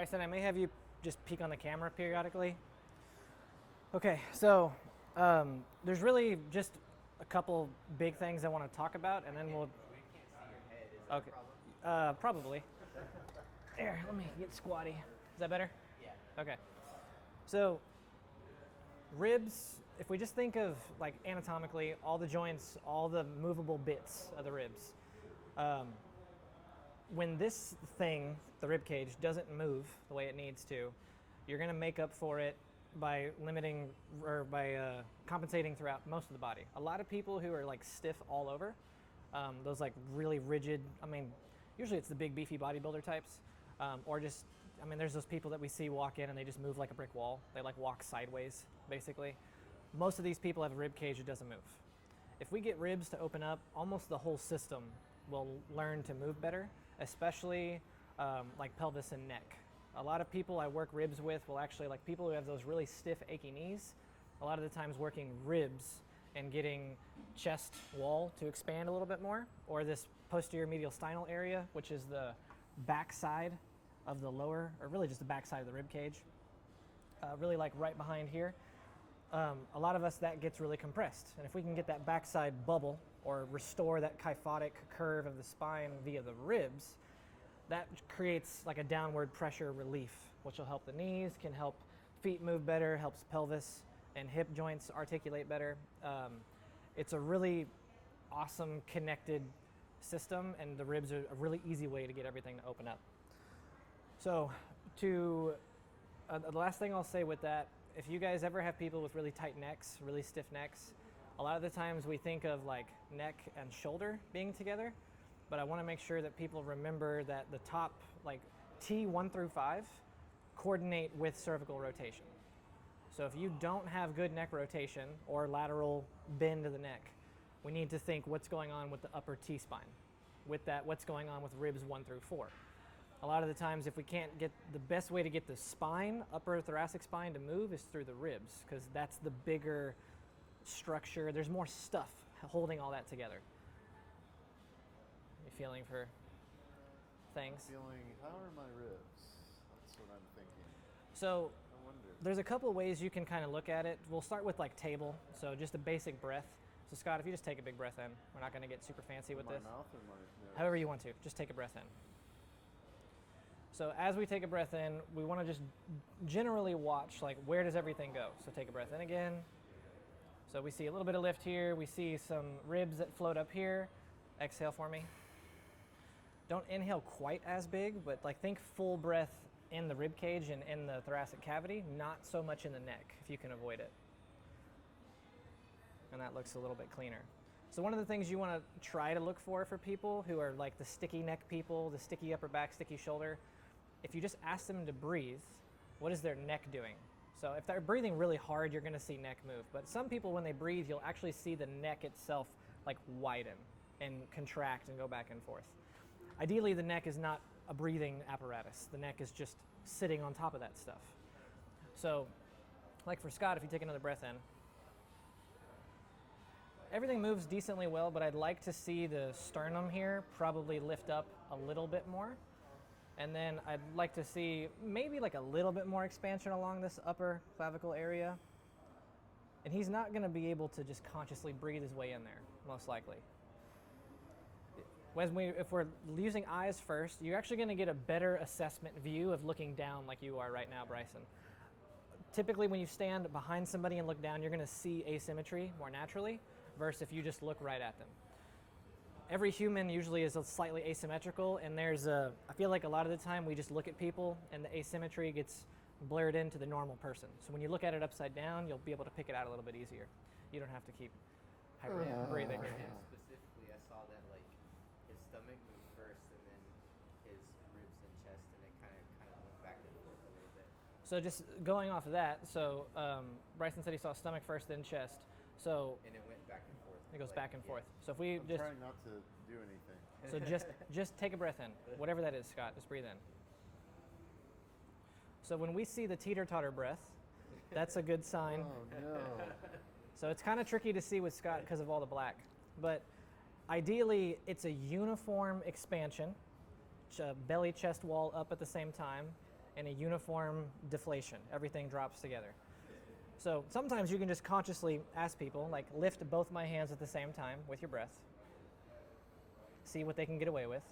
Bryson, I may have you just peek on the camera periodically. Okay, so there's really just a couple big things I want to talk about, and then we'll. We can't see your head. Is that Okay, a problem? probably. There, let me get squatty. Is that better? Yeah. Okay. So ribs, if we just think of like anatomically, all the joints, all the movable bits of the ribs, when this thing, the rib cage, doesn't move the way it needs to, you're going to make up for it by limiting or by compensating throughout most of the body. A lot of people who are like stiff all over, those like really rigid, I mean, usually it's the big beefy bodybuilder types, or just, I mean, there's those people that we see walk in and they just move like a brick wall. They like walk sideways, basically. Most of these people have a rib cage that doesn't move. If we get ribs to open up, almost the whole system will learn to move better, especially like pelvis and neck. A lot of people I work ribs with will actually, like people who have those really stiff, achy knees, a lot of the times working ribs and getting chest wall to expand a little bit more, or this posterior medial sternal area, which is the back side of the lower, or really just the back side of the rib cage, really like right behind here. A lot of us, that gets really compressed. And if we can get that backside bubble or restore that kyphotic curve of the spine via the ribs, that creates like a downward pressure relief, which will help the knees, can help feet move better, helps pelvis and hip joints articulate better. It's a really awesome connected system, and the ribs are a really easy way to get everything to open up. So the last thing I'll say with that, if you guys ever have people with really tight necks, really stiff necks, a lot of the times we think of like neck and shoulder being together, but I want to make sure that people remember that the top, like T1 through 5, coordinate with cervical rotation. So if you don't have good neck rotation or lateral bend of the neck, we need to think what's going on with the upper T-spine. With that, what's going on with ribs 1 through 4. A lot of the times, if we can't get the best way to get the spine, upper thoracic spine, to move is through the ribs, because that's the bigger structure. There's more stuff holding all that together. You feeling for things? Feeling, how are my ribs? That's what I'm thinking. So I wonder. there's a couple of ways you can kind of look at it. We'll start with like table, so just a basic breath. So Scott, if you just take a big breath in, we're not going to get super fancy with My this. mouth or my nose? However you want to, just take a breath in. So as we take a breath in, we want to just generally watch, like, where does everything go? So take a breath in again. So we see a little bit of lift here. We see some ribs that float up here. Exhale for me. Don't inhale quite as big, but like think full breath in the rib cage and in the thoracic cavity, not so much in the neck, if you can avoid it. And that looks a little bit cleaner. So one of the things you want to try to look for people who are like the sticky neck people, the sticky upper back, sticky shoulder, if you just ask them to breathe, what is their neck doing? So if they're breathing really hard, you're going to see neck move. But some people, when they breathe, you'll actually see the neck itself like widen and contract and go back and forth. Ideally, the neck is not a breathing apparatus. The neck is just sitting on top of that stuff. So like for Scott, if you take another breath in, everything moves decently well, but I'd like to see the sternum here probably lift up a little bit more. And then I'd like to see maybe like a little bit more expansion along this upper clavicle area. And he's not going to be able to just consciously breathe his way in there, most likely. If we're using eyes first, you're actually going to get a better assessment view of looking down like you are right now, Bryson. Typically, when you stand behind somebody and look down, you're going to see asymmetry more naturally, versus if you just look right at them. Every human usually is slightly asymmetrical, and I feel like a lot of the time we just look at people and the asymmetry gets blurred into the normal person. So when you look at it upside down, you'll be able to pick it out a little bit easier. You don't have to keep breathing. For him specifically, I saw that like his stomach moved first, and then his ribs and chest, and it kind of went back and forth a little bit. So just going off of that, so Bryson said he saw stomach first, then chest. So And it went back and forth. it goes like, back and yeah. forth. So if we I'm just trying not to do anything. so just take a breath in, whatever that is, Scott. Just breathe in. So when we see the teeter-totter breath, that's a good sign. Oh no. So it's kind of tricky to see with Scott because of all the black. But ideally, it's a uniform expansion, belly chest wall up at the same time, and a uniform deflation. Everything drops together. So sometimes you can just consciously ask people, like lift both my hands at the same time with your breath. See what they can get away with.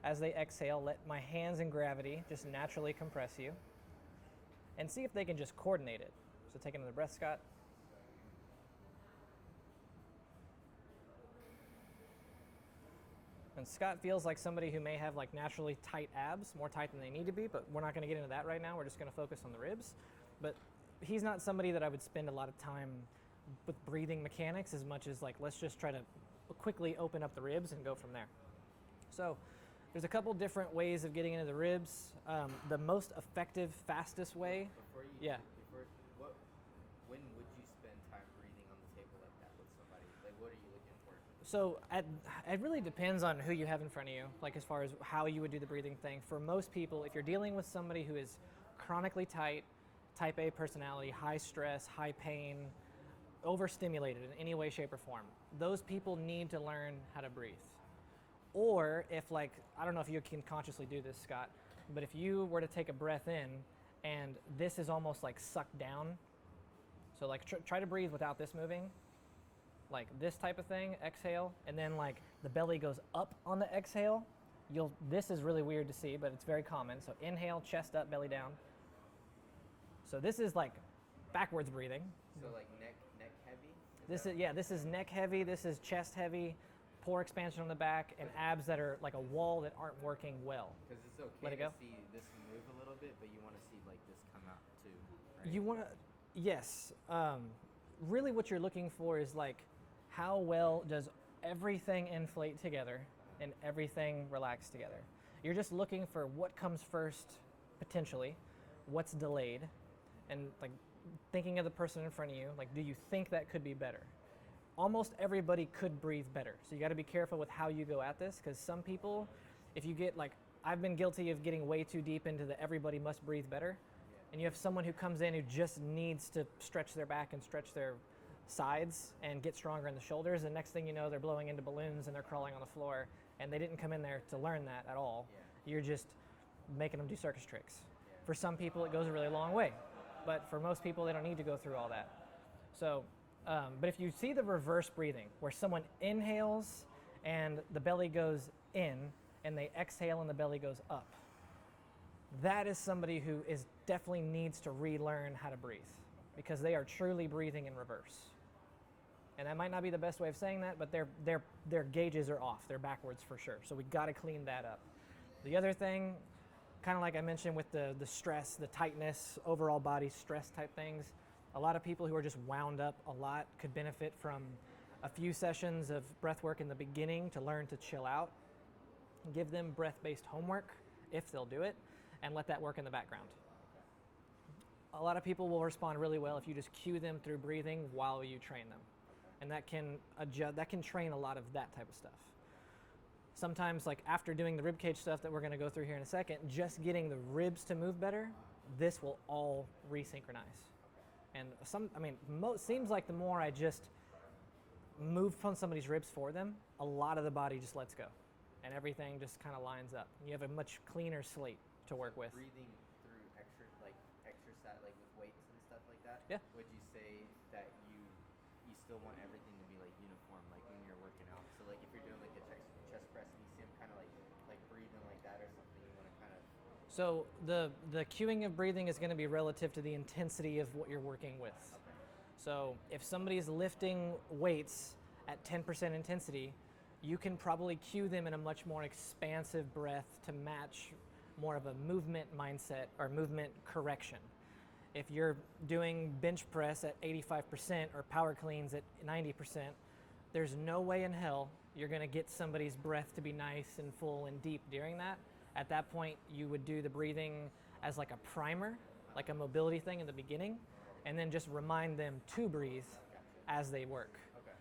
As they exhale, let my hands in gravity just naturally compress you. And see if they can just coordinate it. So take another breath, Scott. And Scott feels like somebody who may have like naturally tight abs, more tight than they need to be, but we're not going to get into that right now. We're just going to focus on the ribs. But he's not somebody that I would spend a lot of time with breathing mechanics as much as like, let's just try to quickly open up the ribs and go from there. So there's a couple different ways of getting into the ribs. The most effective, fastest way. When would you spend time breathing on the table like that with somebody? Like, what are you looking for? So it really depends on who you have in front of you, like as far as how you would do the breathing thing. For most people, if you're dealing with somebody who is chronically tight, type A personality, high stress, high pain, overstimulated in any way, shape, or form, those people need to learn how to breathe. Or if like, I don't know if you can consciously do this, Scott, but if you were to take a breath in and this is almost like sucked down, so like try to breathe without this moving, like this type of thing, exhale, and then like the belly goes up on the exhale. This is really weird to see, but it's very common. So inhale, chest up, belly down. So this is like backwards breathing. So like neck heavy? This is neck heavy, this is chest heavy, core expansion on the back, and abs that are like a wall that aren't working well. Because it's okay Let it go. to see this move a little bit, but you want to see like this come out too, right? You want to, yes. Really what you're looking for is like, how well does everything inflate together and everything relax together? You're just looking for what comes first, potentially, what's delayed, and like thinking of the person in front of you, like, do you think that could be better? Almost everybody could breathe better. So you got to be careful with how you go at this, because some people, if you get like, I've been guilty of getting way too deep into the everybody must breathe better. And you have someone who comes in who just needs to stretch their back and stretch their sides and get stronger in the shoulders, and next thing you know, they're blowing into balloons and they're crawling on the floor, and they didn't come in there to learn that at all. You're just making them do circus tricks. For some people, it goes a really long way, but for most people, they don't need to go through all that. So, but if you see the reverse breathing, where someone inhales and the belly goes in, and they exhale and the belly goes up, that is somebody who definitely needs to relearn how to breathe, because they are truly breathing in reverse. And that might not be the best way of saying that, but their gauges are off. They're backwards for sure. So we got to clean that up. The other thing, kind of like I mentioned with the stress, the tightness, overall body stress type things, a lot of people who are just wound up a lot could benefit from a few sessions of breath work in the beginning to learn to chill out. Give them breath-based homework, if they'll do it, and let that work in the background. A lot of people will respond really well if you just cue them through breathing while you train them. And that can train a lot of that type of stuff. Sometimes, like after doing the ribcage stuff that we're going to go through here in a second, just getting the ribs to move better, this will all resynchronize. And seems like the more I just move from somebody's ribs for them, a lot of the body just lets go, and everything just kind of lines up. You have a much cleaner slate to work with. Breathing through exercise, like with weights and stuff like that. Yeah. Would you say that you still want everything to be like uniform, like when you're working out? So like if you're doing like a chest press and you see them kind of like breathing like that or something, you want to kind of. So the cueing of breathing is going to be relative to the intensity of what you're working with. So if somebody's lifting weights at 10% intensity, you can probably cue them in a much more expansive breath to match more of a movement mindset or movement correction. If you're doing bench press at 85% or power cleans at 90%, there's no way in hell you're going to get somebody's breath to be nice and full and deep during that. At that point, you would do the breathing as like a primer, like a mobility thing in the beginning, and then just remind them to breathe as they work. Okay.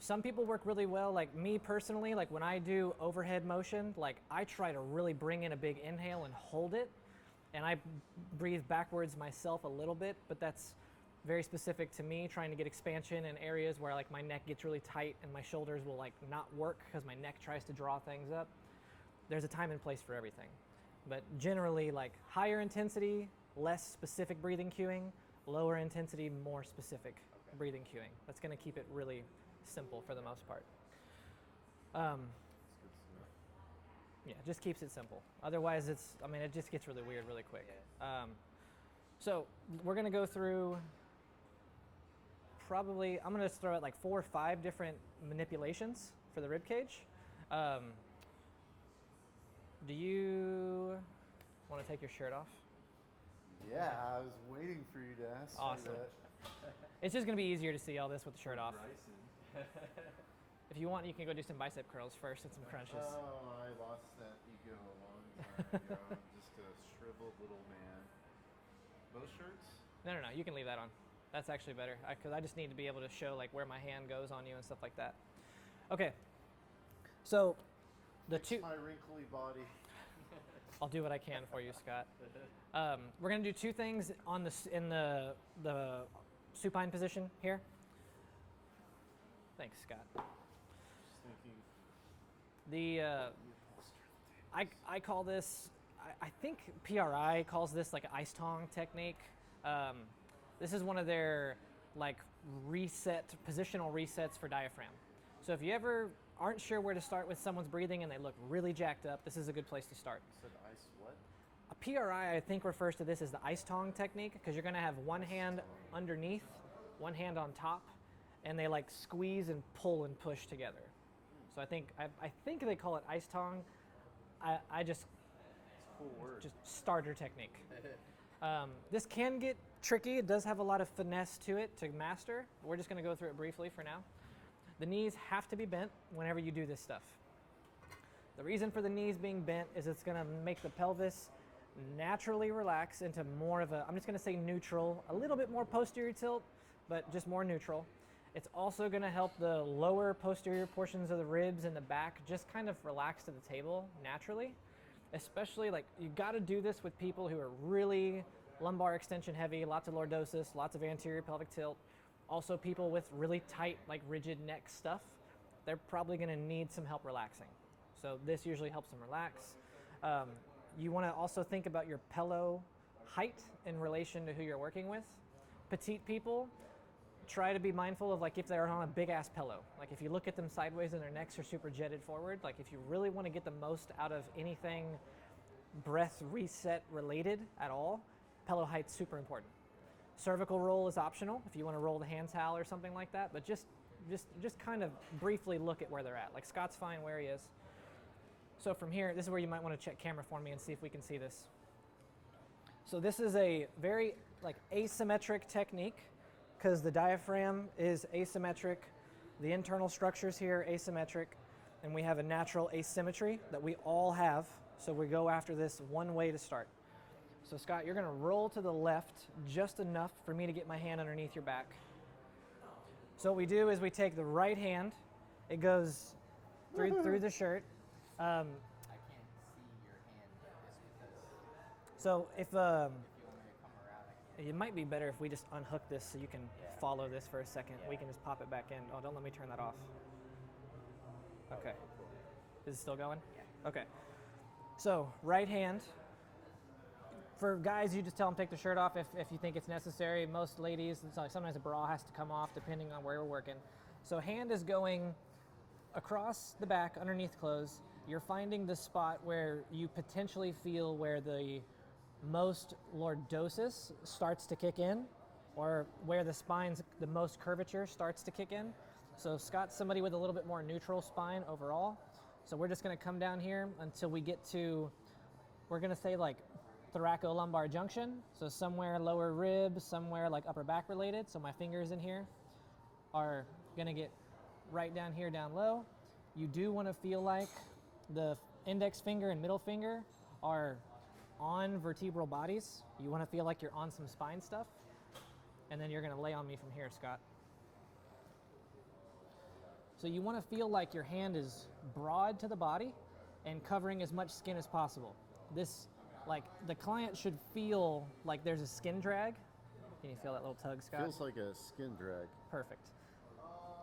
Some people work really well, like me personally, like when I do overhead motion, like I try to really bring in a big inhale and hold it, and I breathe backwards myself a little bit, but that's very specific to me, trying to get expansion in areas where like my neck gets really tight and my shoulders will like not work because my neck tries to draw things up. There's a time and place for everything. But generally, like higher intensity, less specific breathing cueing, lower intensity, more specific breathing cueing. That's going to keep it really simple for the most part. Yeah, it just keeps it simple. Otherwise, it just gets really weird really quick. So we're going to go through probably, I'm going to throw out like 4 or 5 different manipulations for the rib cage. Do you want to take your shirt off? Yeah, I was waiting for you to ask Awesome. me that. It's just going to be easier to see all this with the shirt off. If you want, you can go do some bicep curls first and some crunches. Oh, I lost that ego a long time ago. I'm just a shriveled little man. Both shirts? No, you can leave that on. That's actually better because I just need to be able to show like where my hand goes on you and stuff like that. Okay. So the two. My wrinkly body. I'll do what I can for you, Scott. We're gonna do 2 things on in the supine position here. Thanks, Scott. Just thinking. I call this. I think PRI calls this like an ice tong technique. This is one of their like positional resets for diaphragm. So if you ever aren't sure where to start with someone's breathing and they look really jacked up, this is a good place to start. You said ice what? A PRI, I think, refers to this as the ice tong technique because you're going to have one hand underneath, one hand on top, and they like squeeze and pull and push together. So I think they call it ice tong. I just It's a cool word. just starter technique. This can get tricky. It does have a lot of finesse to it to master. We're just going to go through it briefly for now. The knees have to be bent whenever you do this stuff. The reason for the knees being bent is it's going to make the pelvis naturally relax into more of a, I'm just going to say neutral, a little bit more posterior tilt, but just more neutral. It's also going to help the lower posterior portions of the ribs and the back just kind of relax to the table naturally. Especially like you got to do this with people who are really lumbar extension heavy, lots of lordosis, lots of anterior pelvic tilt. Also people with really tight, like rigid neck stuff, they're probably going to need some help relaxing. So this usually helps them relax. You want to also think about your pillow height in relation to who you're working with. Petite people, try to be mindful of like if they're on a big ass pillow. Like if you look at them sideways and their necks are super jetted forward, like if you really want to get the most out of anything breath reset related at all, pillow height's super important. Cervical roll is optional if you want to roll the hand towel or something like that, but just kind of briefly look at where they're at. Like Scott's fine where he is. So from here, this is where you might want to check camera for me and see if we can see this. So this is a very like asymmetric technique because the diaphragm is asymmetric, the internal structures here asymmetric, and we have a natural asymmetry that we all have. So we go after this one way to start. So Scott, you're going to roll to the left just enough for me to get my hand underneath your back. So what we do is we take the right hand, it goes through the shirt. I can't see your hand just because So if if you want me to come around, I can't. it might be better if we just unhook this so you can follow this for a second. Yeah. We can just pop it back in. Oh, don't let me turn that off. Okay. Is it still going? Yeah. Okay. So right hand. For guys, you just tell them take the shirt off if you think it's necessary. Most ladies, it's like sometimes a bra has to come off depending on where we're working. So hand is going across the back underneath clothes. You're finding the spot where you potentially feel where the most lordosis starts to kick in or where the spine's the most curvature starts to kick in. So Scott's somebody with a little bit more neutral spine overall. So we're just going to come down here until we get to, we're going to say like thoracolumbar junction. So somewhere lower rib, somewhere like upper back related. So my fingers in here are going to get right down here, down low. You do want to feel like the index finger and middle finger are on vertebral bodies. You want to feel like you're on some spine stuff. And then you're going to lay on me from here, Scott. So you want to feel like your hand is broad to the body and covering as much skin as possible. This, like, the client should feel like there's a skin drag. Can you feel that little tug, Scott? Feels like a skin drag. Perfect.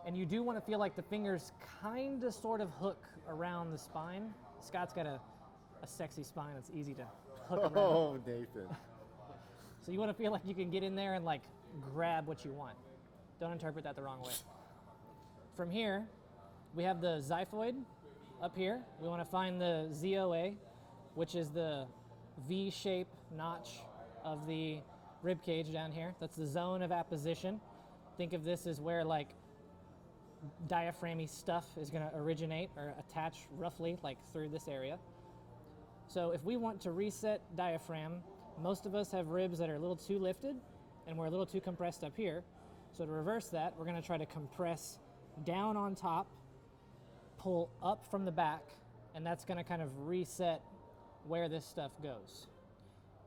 And you do want to feel like the fingers kind of sort of hook around the spine. Scott's got to a sexy spine that's easy to hook around. Oh, Nathan. So you want to feel like you can get in there and like grab what you want. Don't interpret that the wrong way. From here, we have the xiphoid up here. We want to find the ZOA, which is the V-shape notch of the rib cage down here. That's the zone of apposition. Think of this as where like diaphragmy stuff is going to originate or attach roughly like through this area. So if we want to reset diaphragm, most of us have ribs that are a little too lifted and we're a little too compressed up here. So to reverse that, we're going to try to compress down on top, pull up from the back, and that's going to kind of reset where this stuff goes.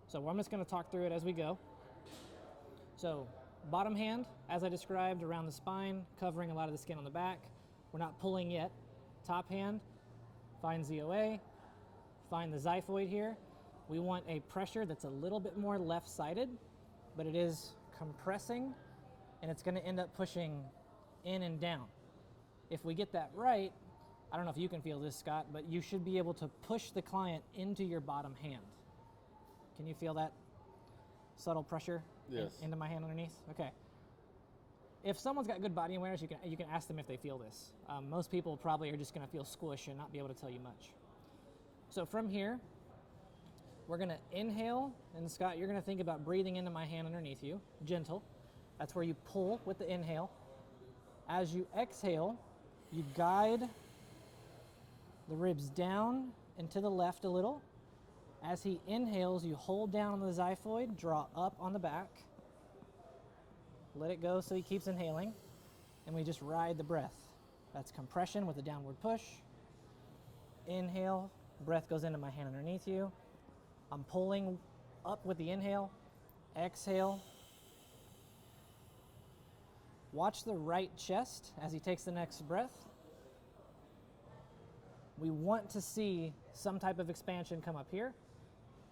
So I'm just going to talk through it as we go. So bottom hand, as I described, around the spine, covering a lot of the skin on the back. We're not pulling yet. Top hand, find ZOA, find the xiphoid here. We want a pressure that's a little bit more left-sided, but it is compressing, and it's going to end up pushing in and down. If we get that right, I don't know if you can feel this, Scott, but you should be able to push the client into your bottom hand. Can you feel that subtle pressure into my hand underneath? Okay. If someone's got good body awareness, you can ask them if they feel this. Most people probably are just going to feel squish and not be able to tell you much. So from here, we're going to inhale, and Scott, you're going to think about breathing into my hand underneath you, gentle. That's where you pull with the inhale. As you exhale, you guide the ribs down and to the left a little. As he inhales, you hold down on the xiphoid, draw up on the back. Let it go so he keeps inhaling, and we just ride the breath. That's compression with a downward push. Inhale, breath goes into my hand underneath you. I'm pulling up with the inhale. Exhale. Watch the right chest as he takes the next breath. We want to see some type of expansion come up here.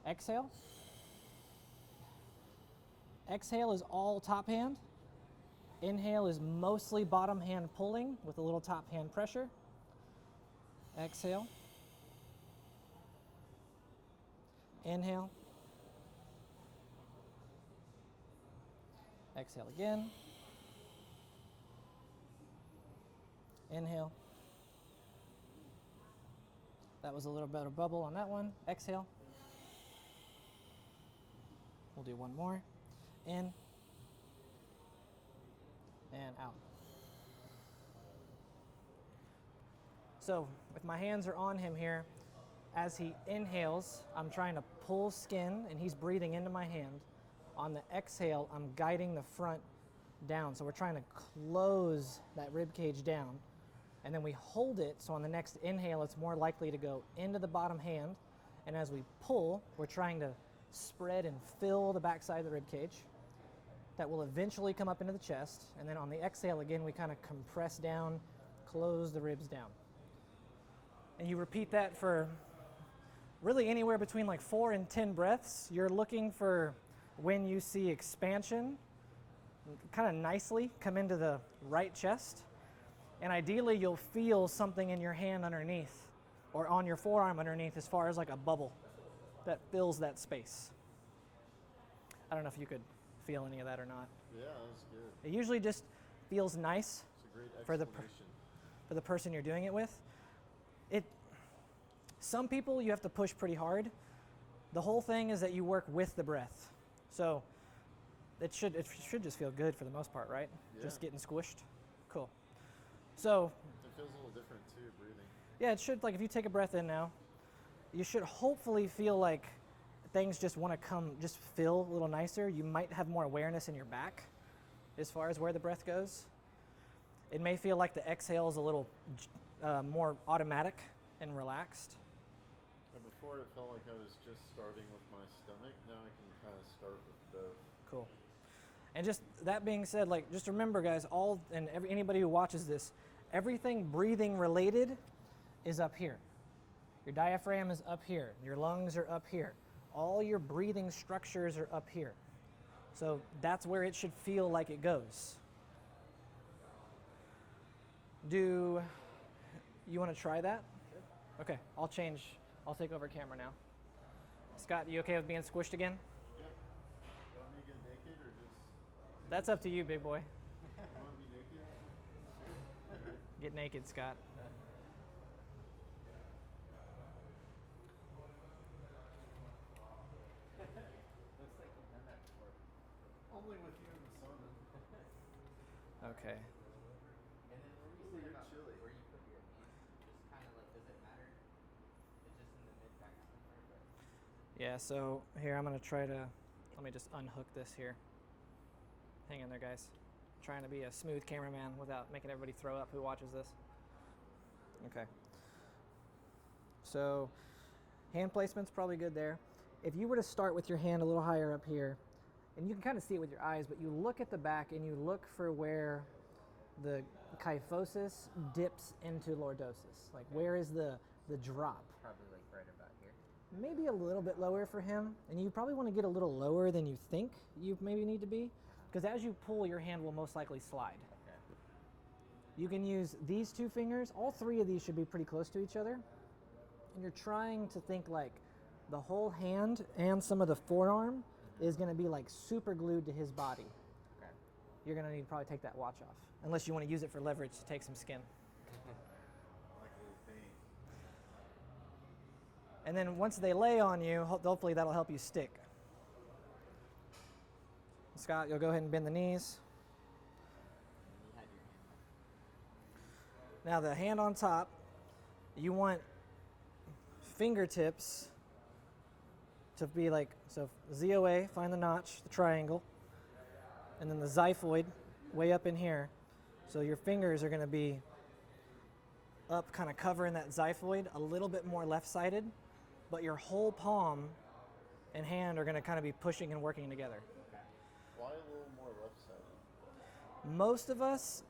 Exhale. Exhale is all top hand. Inhale is mostly bottom hand pulling with a little top hand pressure. Exhale. Inhale. Exhale again. Inhale. That was a little bit of bubble on that one. Exhale. We'll do one more. In. And out. So if my hands are on him here, as he inhales, I'm trying to pull skin and he's breathing into my hand. On the exhale, I'm guiding the front down. So we're trying to close that rib cage down. And then we hold it, so on the next inhale, it's more likely to go into the bottom hand. And as we pull, we're trying to spread and fill the backside of the rib cage. That will eventually come up into the chest. And then on the exhale, again, we kind of compress down, close the ribs down. And you repeat that for really anywhere between like 4 and 10 breaths. You're looking for when you see expansion, kind of nicely come into the right chest. And ideally, you'll feel something in your hand underneath or on your forearm underneath as far as like a bubble that fills that space. I don't know if you could feel any of that or not. Yeah, that was good. It usually just feels nice It's a great for explanation. the person you're doing it with. Some people you have to push pretty hard. The whole thing is that you work with the breath. So it should just feel good for the most part, right? Yeah. Just getting squished. Cool. So It feels a little different too, breathing. yeah, it should, like if you take a breath in now, you should hopefully feel like things just want to just feel a little nicer. You might have more awareness in your back as far as where the breath goes. It may feel like the exhale is a little more automatic and relaxed. And before it felt like I was just starting with my stomach. Now I can kind of start with both. Cool. And just that being said, like just remember, guys, anybody who watches this, everything breathing related is up here. Your diaphragm is up here. Your lungs are up here. All your breathing structures are up here. So that's where it should feel like it goes. Do you want to try that? Sure. Okay, I'll change I'll take over camera now. Scott, you okay with being squished again? Yeah. You want me to get naked or just That's up to you, big boy. you want to be naked? Get naked, Scott. Looks like you've done that before. Only with you in the sauna. Okay. And then what were you Ooh, saying you're about chilly. where you put your hands? Just kind of like, does it matter? It's just in the mid back somewhere, but Yeah, so here I'm gonna try to, let me just unhook this here. Hang in there, guys. Trying to be a smooth cameraman without making everybody throw up who watches this. Okay. So hand placement's probably good there. If you were to start with your hand a little higher up here, and you can kind of see it with your eyes, but you look at the back and you look for where the kyphosis dips into lordosis. Like where is the drop? probably like right about here. Maybe a little bit lower for him, and you probably want to get a little lower than you think you maybe need to be, because as you pull, your hand will most likely slide. Okay. You can use these two fingers. All three of these should be pretty close to each other, and you're trying to think like the whole hand and some of the forearm is going to be like super glued to his body. Okay. You're going to need to probably take that watch off, unless you want to use it for leverage to take some skin. Like a little paint. And then once they lay on you, hopefully that'll help you stick. Scott, you'll go ahead and bend the knees. And you had your hand. Now the hand on top, you want fingertips to be like, so ZOA, find the notch, the triangle, and then the xiphoid way up in here. So your fingers are going to be up, kind of covering that xiphoid, a little bit more left-sided, but your whole palm and hand are going to kind of be pushing and working together. Why a little more left-sided? Most of us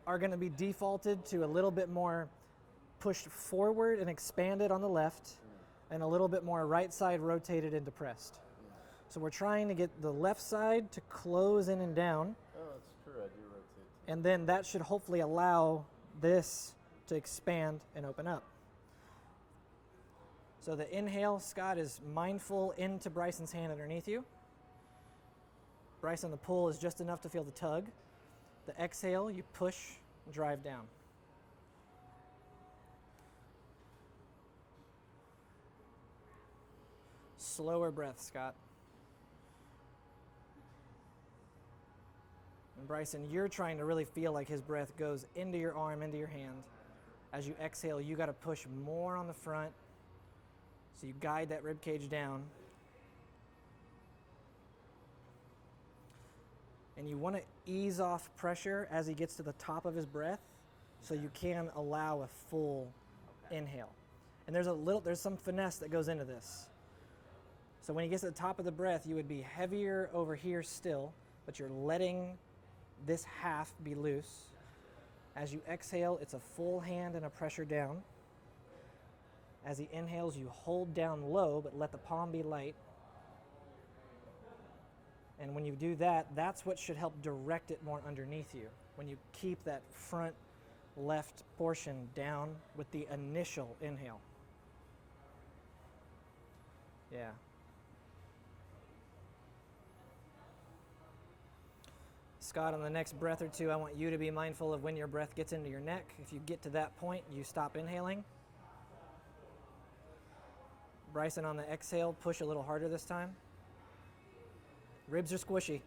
are going to be defaulted to a little bit more pushed forward and expanded on the left, and a little bit more right side rotated and depressed. So we're trying to get the left side to close in and down, Oh, that's true. I do rotate. and then that should hopefully allow this to expand and open up. So the inhale, Scott is mindful into Bryson's hand underneath you. Bryson, the pull is just enough to feel the tug. The exhale, you push, drive down. Slower breath, Scott. And Bryson, you're trying to really feel like his breath goes into your arm, into your hand. As you exhale, you got to push more on the front. So you guide that rib cage down. And you want to ease off pressure as he gets to the top of his breath, so you can allow a full inhale. And there's some finesse that goes into this. So when he gets to the top of the breath, you would be heavier over here still, but you're letting this half be loose. As you exhale, it's a full hand and a pressure down. As he inhales, you hold down low, but let the palm be light. And when you do that, that's what should help direct it more underneath you. When you keep that front left portion down with the initial inhale. Yeah. Scott, on the next breath or two, I want you to be mindful of when your breath gets into your neck. If you get to that point, you stop inhaling. Bryson, on the exhale, push a little harder this time. Ribs are squishy.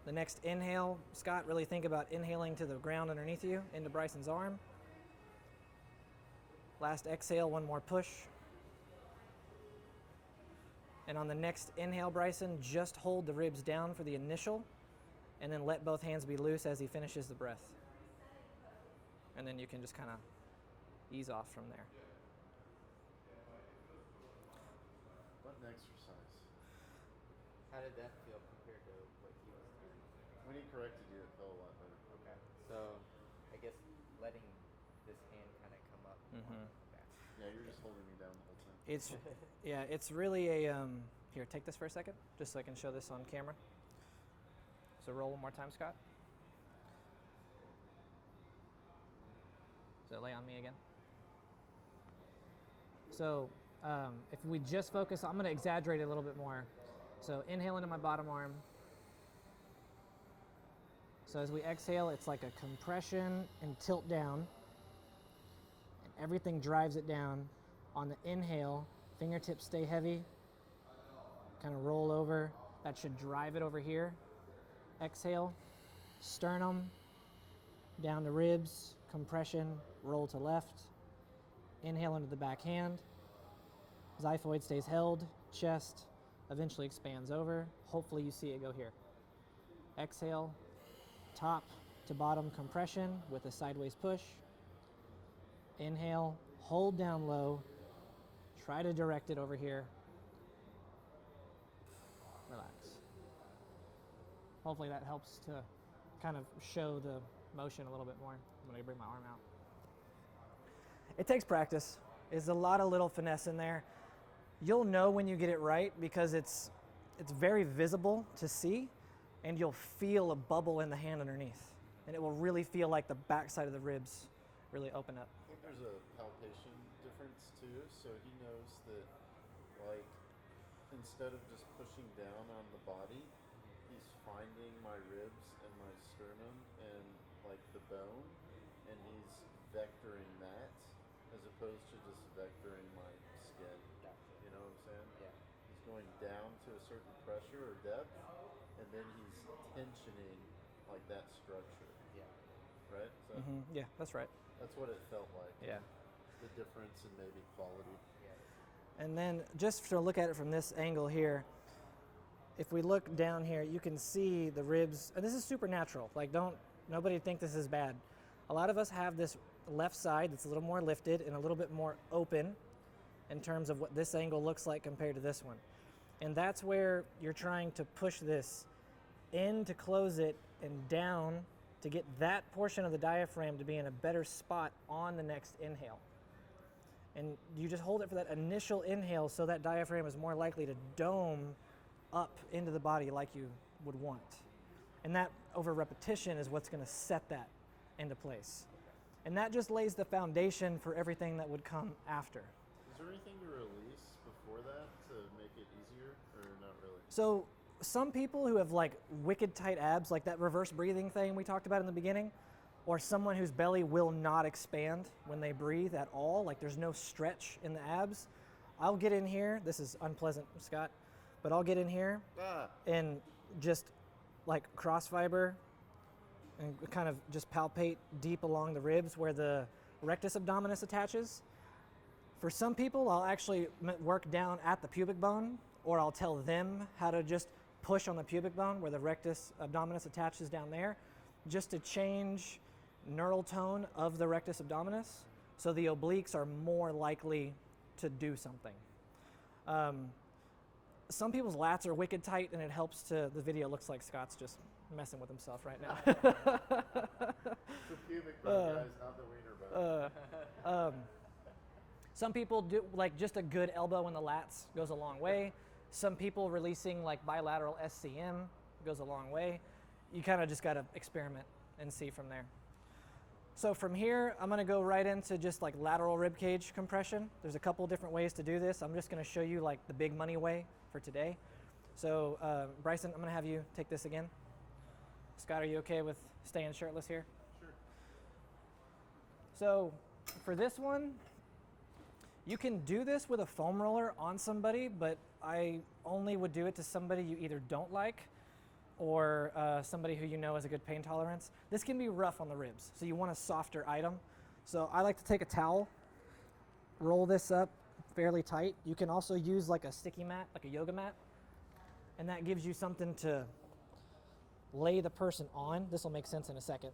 The next inhale, Scott, really think about inhaling to the ground underneath you, into Bryson's arm. Last exhale, one more push. And on the next inhale, Bryson, just hold the ribs down for the initial, and then let both hands be loose as he finishes the breath. And then you can just kind of ease off from there. What an exercise. How did that feel compared to what he was doing? When he corrected you, it felt a lot better. Okay. So I guess letting this hand kind of come up. Mhm. Okay. Yeah, you're just holding me down the whole time. It's really a, here, take this for a second, just so I can show this on camera. So roll one more time, Scott. So lay on me again. So if we just focus, I'm going to exaggerate it a little bit more. So inhale into my bottom arm. So as we exhale, it's like a compression and tilt down. And everything drives it down. On the inhale, fingertips stay heavy. Kind of roll over. That should drive it over here. Exhale, sternum, down to ribs, compression, roll to left. Inhale into the back hand. Xiphoid stays held, chest eventually expands over. Hopefully you see it go here. Exhale, top to bottom compression with a sideways push. Inhale, hold down low. Try to direct it over here. Relax. Hopefully that helps to kind of show the motion a little bit more. I'm going to bring my arm out. It takes practice. There's a lot of little finesse in there. You'll know when you get it right because it's very visible to see, and you'll feel a bubble in the hand underneath, and it will really feel like the backside of the ribs really open up. I think there's a palpation difference too, so he knows that, like, instead of just pushing down on the body, he's finding my ribs and my sternum and like the bone, and he's vectoring that as opposed to just vectoring my skin. You know what I'm saying? Yeah. He's going down to a certain pressure or depth, and then he's tensioning like that structure. Yeah. Right? So Yeah, that's right. that's what it felt like. Yeah. The difference in maybe quality. Yeah. And then just to look at it from this angle here, if we look down here, you can see the ribs, and this is super natural. Like, nobody think this is bad. A lot of us have this left side that's a little more lifted and a little bit more open in terms of what this angle looks like compared to this one. And that's where you're trying to push this in to close it and down to get that portion of the diaphragm to be in a better spot on the next inhale. And you just hold it for that initial inhale so that diaphragm is more likely to dome up into the body like you would want. And that over repetition is what's going to set that into place. And that just lays the foundation for everything that would come after. Is there anything to release before that to make it easier, or not really? So some people who have like wicked tight abs, like that reverse breathing thing we talked about in the beginning, or someone whose belly will not expand when they breathe at all, like there's no stretch in the abs, I'll get in here, this is unpleasant, Scott, but I'll get in here and just like cross fiber and kind of just palpate deep along the ribs where the rectus abdominis attaches. For some people, I'll actually work down at the pubic bone, or I'll tell them how to just push on the pubic bone where the rectus abdominis attaches down there, just to change neural tone of the rectus abdominis so the obliques are more likely to do something. Some people's lats are wicked tight, and it helps to, the video looks like Scott's just messing with himself right now. It's the pubic bone, guys, not the wiener bone. Some people do like just a good elbow in the lats goes a long way. Some people releasing like bilateral SCM goes a long way. You kind of just got to experiment and see from there. So from here, I'm going to go right into just like lateral ribcage compression. There's a couple different ways to do this. I'm just going to show you like the big money way for today. So Bryson, I'm going to have you take this again. Scott, are you okay with staying shirtless here? Sure. So for this one, you can do this with a foam roller on somebody, but I only would do it to somebody you either don't like or somebody who you know has a good pain tolerance. This can be rough on the ribs, so you want a softer item. So I like to take a towel, roll this up fairly tight. You can also use like a sticky mat, like a yoga mat, and that gives you something to lay the person on. This will make sense in a second.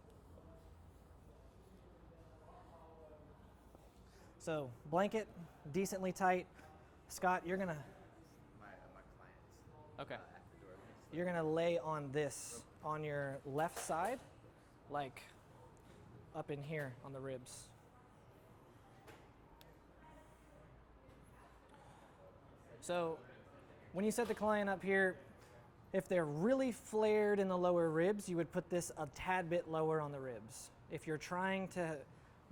So blanket, decently tight. Scott, you're gonna. My clients. Okay. At the door. You're gonna lay on this on your left side, like up in here on the ribs. So when you set the client up here, if they're really flared in the lower ribs, you would put this a tad bit lower on the ribs. If you're trying to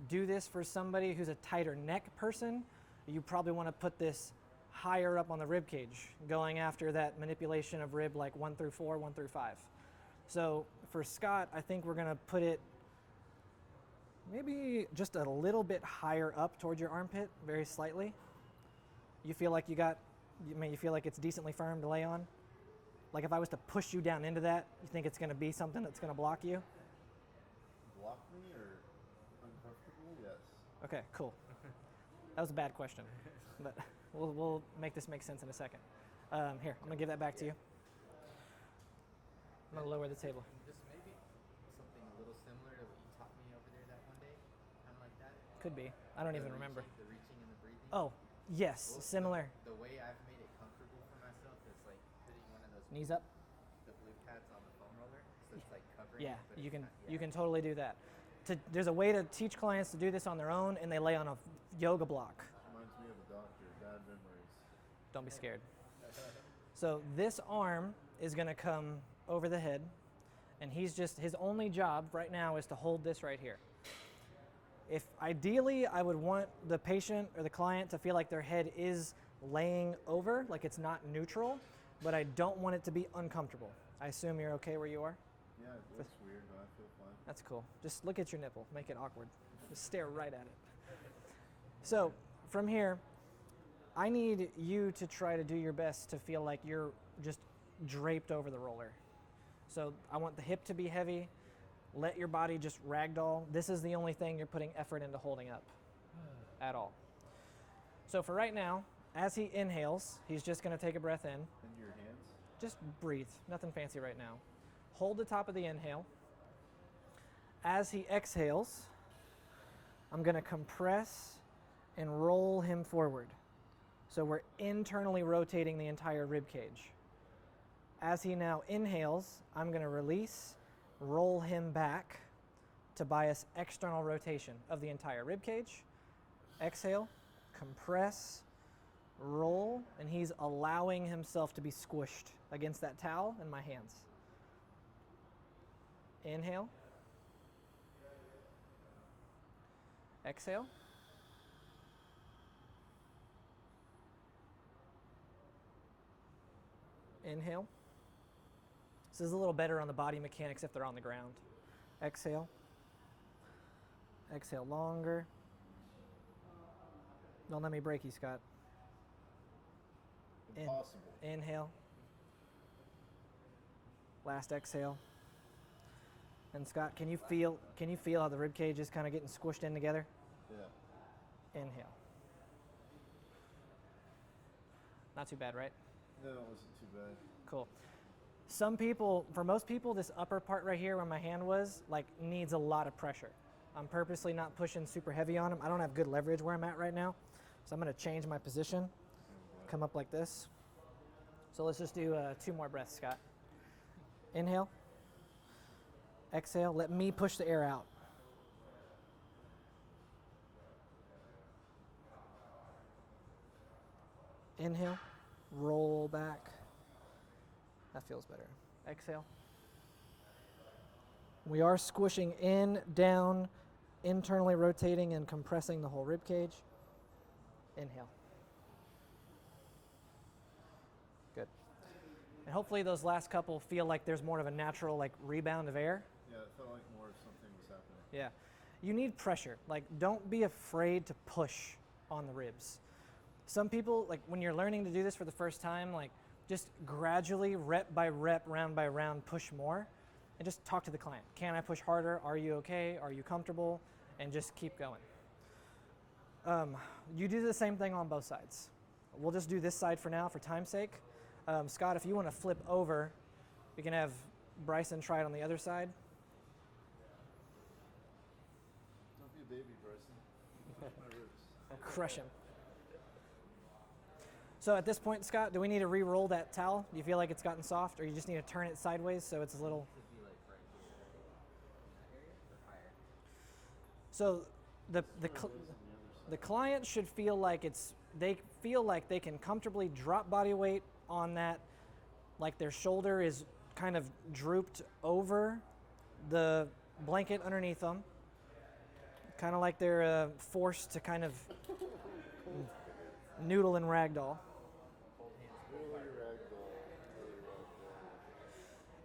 do this for somebody who's a tighter neck person, you probably want to put this higher up on the rib cage, going after that manipulation of rib like 1 through 4, 1 through 5. So for Scott, I think we're going to put it maybe just a little bit higher up towards your armpit, very slightly. You feel like you feel like it's decently firm to lay on? Like if I was to push you down into that, you think it's going to be something that's going to block you? Block me or uncomfortable? Yes. Okay, cool. That was a bad question, but we'll make this make sense in a second. Here, I'm going to give that back to you. I'm going to lower the table. Just maybe something a little similar to what you taught me over there that one day, kind of like that. Could be. I don't even remember. The reaching and the breathing. Oh, yes, Well, similar. The way I've made it comfortable for myself is like putting one of those Knees up. the blue pads on the foam roller, so it's like covering. Yeah, it, but you it's can not- you can totally do that. There's a way to teach clients to do this on their own, and they lay on a yoga block. Reminds me of a doctor. Bad memories. Don't be scared. So this arm is going to come over the head, and his only job right now is to hold this right here. If ideally, I would want the patient or the client to feel like their head is laying over, like it's not neutral, but I don't want it to be uncomfortable. I assume you're okay where you are? Yeah, it looks weird, but I feel fine. That's cool. Just look at your nipple, make it awkward. Just stare right at it. So from here, I need you to try to do your best to feel like you're just draped over the roller. So I want the hip to be heavy. Let your body just ragdoll. This is the only thing you're putting effort into holding up at all. So for right now, as he inhales, he's just going to take a breath in. And your hands? Just breathe. Nothing fancy right now. Hold the top of the inhale. As he exhales, I'm going to compress and roll him forward. So we're internally rotating the entire rib cage. As he now inhales, I'm going to release, roll him back to bias external rotation of the entire rib cage. Exhale, compress, roll, and he's allowing himself to be squished against that towel in my hands. Inhale. Exhale. Inhale. This is a little better on the body mechanics if they're on the ground. Exhale. Exhale longer. Don't let me break you, Scott. Impossible. Inhale. Last exhale. And Scott, can you feel how the rib cage is kind of getting squished in together? Yeah. Inhale. Not too bad, right? No, it wasn't too bad. Cool. For most people, this upper part right here where my hand was, like, needs a lot of pressure. I'm purposely not pushing super heavy on them. I don't have good leverage where I'm at right now. So I'm going to change my position, come up like this. So let's just do 2 more breaths, Scott. Inhale. Exhale. Let me push the air out. Inhale. Roll back. That feels better. Exhale. We are squishing in, down, internally rotating and compressing the whole rib cage. Inhale. Good. And hopefully those last couple feel like there's more of a natural like rebound of air. Yeah, it felt like more of something was happening. Yeah. You need pressure. Like, don't be afraid to push on the ribs. Some people, like when you're learning to do this for the first time, like just gradually, rep by rep, round by round, push more. And just talk to the client. Can I push harder? Are you okay? Are you comfortable? And just keep going. You do the same thing on both sides. We'll just do this side for now for time's sake. Scott, if you want to flip over, we can have Bryson try it on the other side. Don't be a baby, Bryson. Crush my ribs. Crush him. So at this point, Scott, do we need to re-roll that towel? Do you feel like it's gotten soft, or you just need to turn it sideways so it's a little... Should be like right here, or higher. So the Ribs on the other side. the client should feel like they feel like they can comfortably drop body weight on that, like their shoulder is kind of drooped over the blanket underneath them, kind of like they're forced to kind of noodle and ragdoll. Both hands. Really ragdoll. Really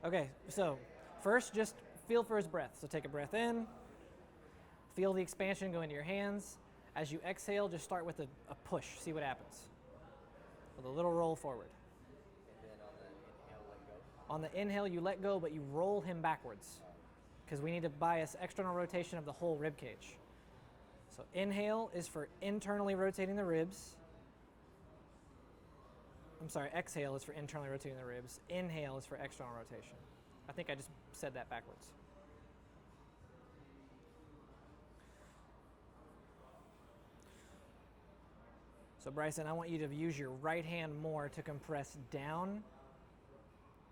ragdoll. Okay, so first just feel for his breath. So take a breath in, feel the expansion go into your hands. As you exhale, just start with a push, see what happens. With a little roll forward. And then on the inhale, let go. On the inhale, you let go, but you roll him backwards because we need to bias external rotation of the whole rib cage. So inhale is for internally rotating the ribs. I'm sorry, exhale is for internally rotating the ribs. Inhale is for external rotation. I think I just said that backwards. So Bryson, I want you to use your right hand more to compress down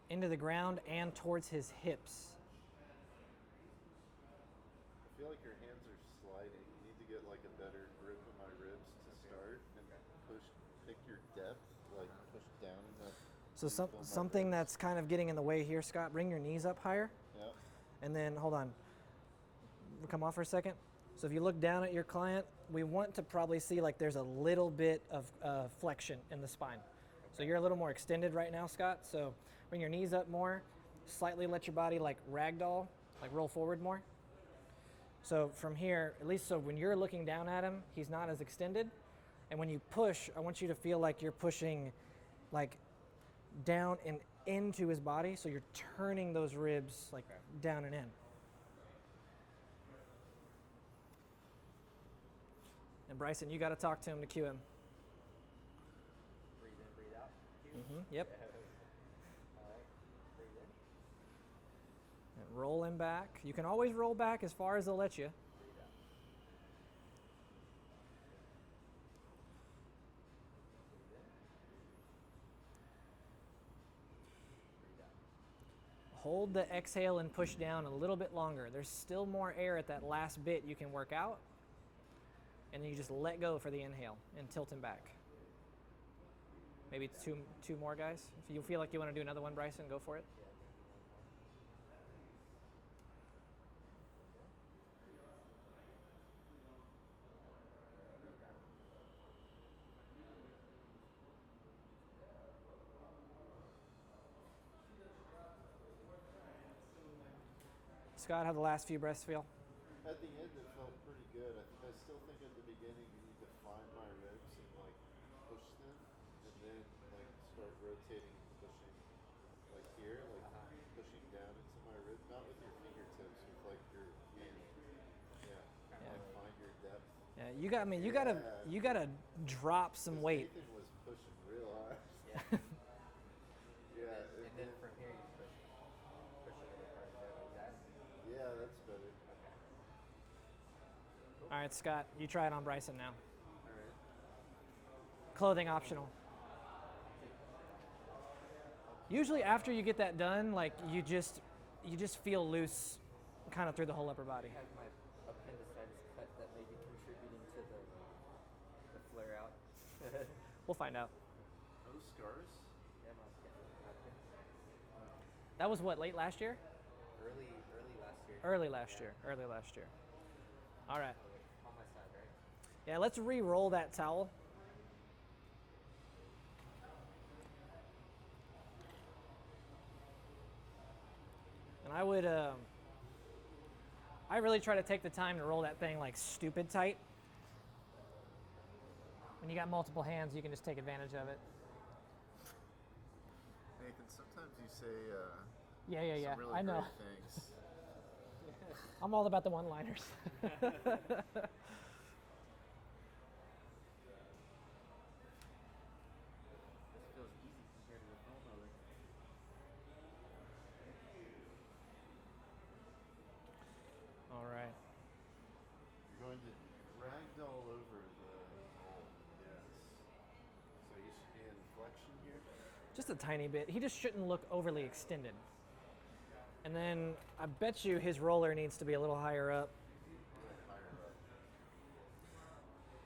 into the ground and towards his hips. I feel like your hands are sliding. You need to get like a better grip of my ribs to start and pick your depth, like push down enough. So to feel my something ribs. that's kind of getting in the way here, Scott, bring your knees up higher. Yep. And then, hold on, we'll come off for a second. So if you look down at your client, we want to probably see like there's a little bit of flexion in the spine. So you're a little more extended right now, Scott. So bring your knees up more, slightly let your body like ragdoll, like roll forward more. So from here, at least so when you're looking down at him, he's not as extended. And when you push, I want you to feel like you're pushing like down and into his body. So you're turning those ribs like down and in. And Bryson, you got to talk to him to cue him. Breathe in, breathe out. Yep. All right. Breathe in. And roll him back. You can always roll back as far as they'll let you. Breathe out. Breathe in. Breathe out. Hold the exhale and push down a little bit longer. There's still more air at that last bit you can work out. And then you just let go for the inhale and tilt him back. Maybe two more, guys. If you feel like you want to do another one, Bryson, go for it. Scott, how the last few breaths feel? At the end, it felt pretty good. I still think at the beginning you need to find my ribs and like push them, and then like start rotating and pushing, like here, like pushing down into my ribs, not with your fingertips, with like your hand. Yeah. Like find your depth. Yeah, you got. I mean, you gotta drop some 'Cause weight. Nathan was pushing real hard. Yeah. Yeah. And then from here you push a little harder like that. Yeah, that's better. All right, Scott, you try it on Bryson now. All right. Clothing optional. Usually after you get that done, like you just feel loose kind of through the whole upper body. I have my appendicitis cut that may be contributing to the flare out. We'll find out. No scars? Yeah, That was what, late last year? early last year. Early last year. All right. On my side, right? Yeah, let's re-roll that towel. And I would, I really try to take the time to roll that thing like stupid tight. When you got multiple hands, you can just take advantage of it. Nathan, sometimes you say Yeah. some really I know. great things. I'm all about the one-liners. This feels easy compared to the foam roller. All right. You're going to ragdoll over the hole. Yes. So you should be in flexion here. Just a tiny bit. He just shouldn't look overly extended. And then I bet you his roller needs to be a little higher up. Higher up.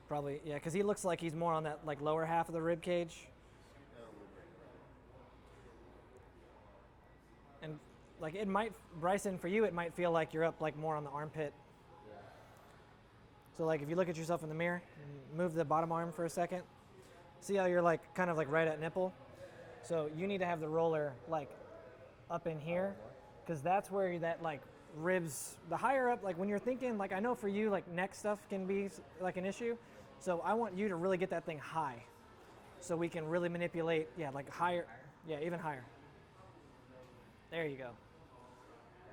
Probably, yeah, because he looks like he's more on that like lower half of the rib cage. Scoot down a little bit. And like it might, Bryson, for you, it might feel like you're up like more on the armpit. So like if you look at yourself in the mirror, and move the bottom arm for a second, See how you're like kind of like right at nipple? So you need to have the roller like up in here, because that's where that like ribs, the higher up, like when you're thinking, like I know for you, like neck stuff can be like an issue. So I want you to really get that thing high so we can really manipulate, yeah, like higher, yeah, even higher. There you go.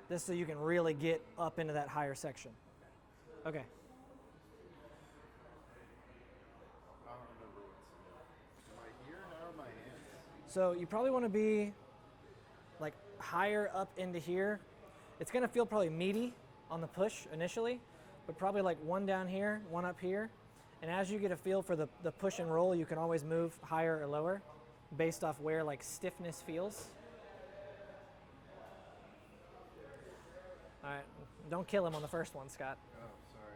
This so you can really get up into that higher section. Okay. I don't remember what's in it. Am I here now or my hands? So you probably want to be like higher up into here. It's going to feel probably meaty on the push initially, but probably like one down here, one up here. And as you get a feel for the push and roll, you can always move higher or lower based off where like stiffness feels. All right, don't kill him on the first one, Scott. Oh, sorry.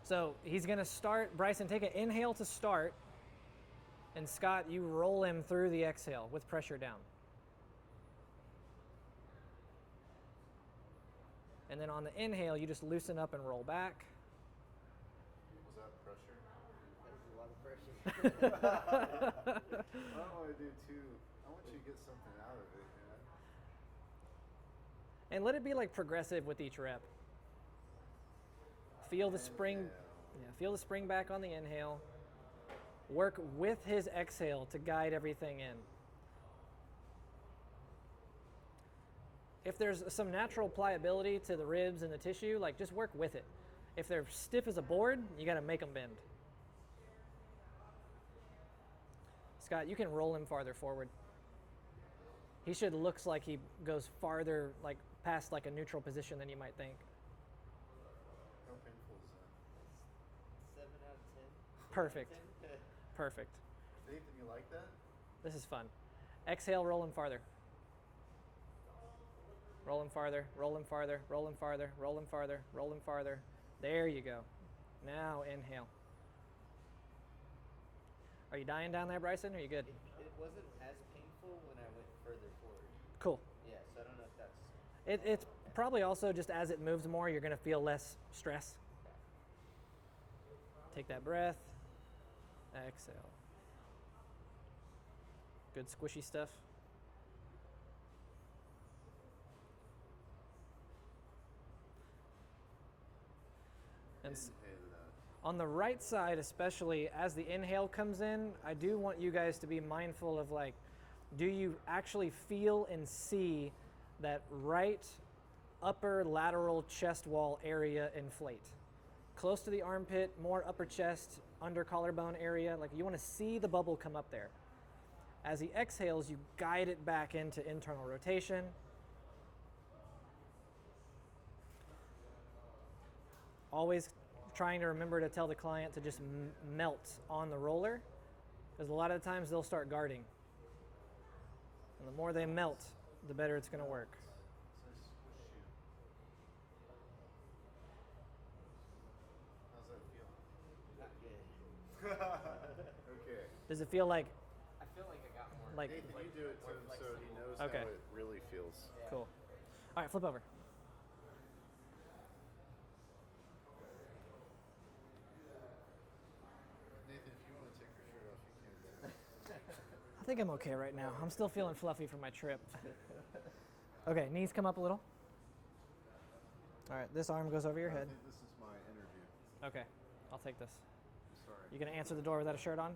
So he's going to start. Bryson, take an inhale to start. And Scott, you roll him through the exhale with pressure down. And then on the inhale, you just loosen up and roll back. Was that pressure? That was a lot of pressure. I don't want to do too. I want you to get something out of it, man. And let it be like progressive with each rep. Feel the spring, yeah, feel the spring back on the inhale. Work with his exhale to guide everything in. If there's some natural pliability to the ribs and the tissue, like just work with it. If they're stiff as a board, you got to make them bend. Scott, you can roll him farther forward. He should looks like he goes farther, like past like a neutral position than you might think. How painful is that? 7 out of 10. Perfect. Perfect. Nathan, you like that? This is fun. Exhale, roll him farther. Roll him farther, roll him farther, roll him farther, roll him farther, roll him farther. There you go. Now inhale. Are you dying down there, Bryson? Are you good? It wasn't as painful when I went further forward. Cool. Yeah, so I don't know if that's... It's probably also just as it moves more, you're going to feel less stress. Take that breath. Exhale. Good squishy stuff. And on the right side, especially as the inhale comes in, I do want you guys to be mindful of like, do you actually feel and see that right upper lateral chest wall area inflate? Close to the armpit, more upper chest, under collarbone area. Like you want to see the bubble come up there. As he exhales, you guide it back into internal rotation. Always trying to remember to tell the client to just melt on the roller, because a lot of the times they'll start guarding. And the more they melt, the better it's going to work. How's that feel? Not good. Okay. Does it feel like I feel like I got more. like Nathan, you do it to him so he knows Okay. how it really feels. Yeah. cool? All right, flip over. Nathan, if you want to take your shirt off, you can. I think I'm okay right now. I'm still feeling fluffy from my trip. Okay, knees come up a little. All right, this arm goes over your I head. think this is my interview. Okay, I'll take this. Sorry. You gonna answer the door without a shirt on?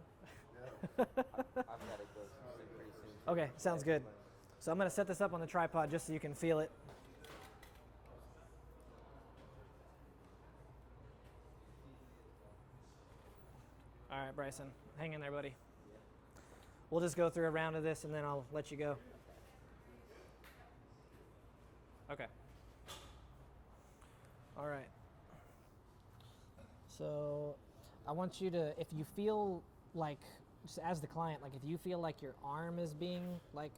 Yeah. I've got to go pretty soon. Okay, sounds good. So I'm gonna set this up on the tripod just so you can feel it. All right, Bryson, hang in there, buddy. We'll just go through a round of this and then I'll let you go. Okay. All right. So I want you to, if you feel like, just as the client, like if you feel like your arm is being like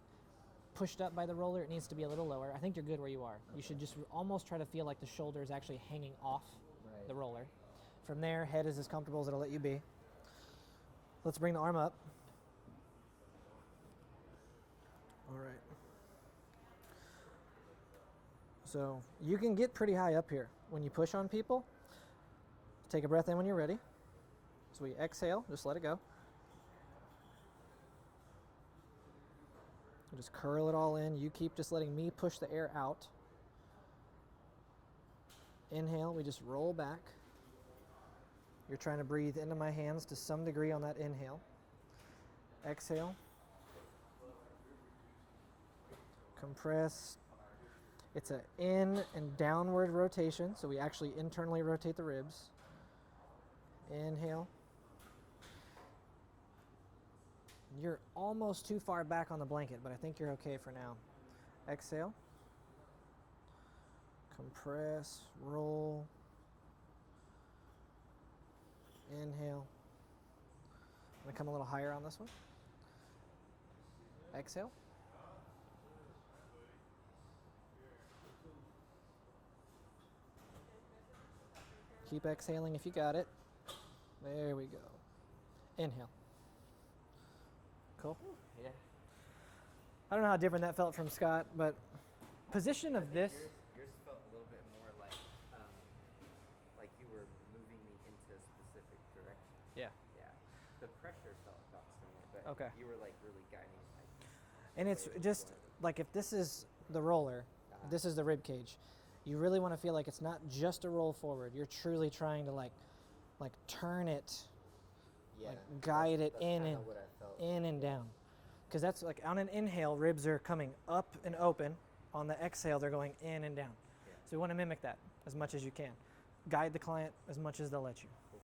pushed up by the roller, it needs to be a little lower. I think you're good where you are. You should just almost try to feel like the shoulder is actually hanging off the roller. From there, head is as comfortable as it'll let you be. Let's bring the arm up. All right. So you can get pretty high up here when you push on people. Take a breath in when you're ready. So we exhale, just let it go. Just curl it all in. You keep just letting me push the air out. Inhale, we just roll back. You're trying to breathe into my hands to some degree on that inhale. Exhale. Compress. It's an in and downward rotation, so we actually internally rotate the ribs. Inhale. You're almost too far back on the blanket, but I think you're okay for now. Exhale. Compress, roll. Inhale. I'm going to come a little higher on this one. Exhale. Keep exhaling if you got it. There we go. Inhale. Cool. Yeah. I don't know how different that felt from Scott, but position of this. Yours felt a little bit more like you were moving me into a specific direction. Yeah. Yeah. The pressure felt about similar, but Okay. you were like really guiding. And it's just like if this is the roller, this is the rib cage. You really want to feel like it's not just a roll forward. You're truly trying to like turn it, Yeah. like guide it That's in kinda and what I felt. in and down. Because that's like on an inhale, ribs are coming up and open. On the exhale, they're going in and down. Yeah. So you want to mimic that as much as you can. Guide the client as much as they'll let you.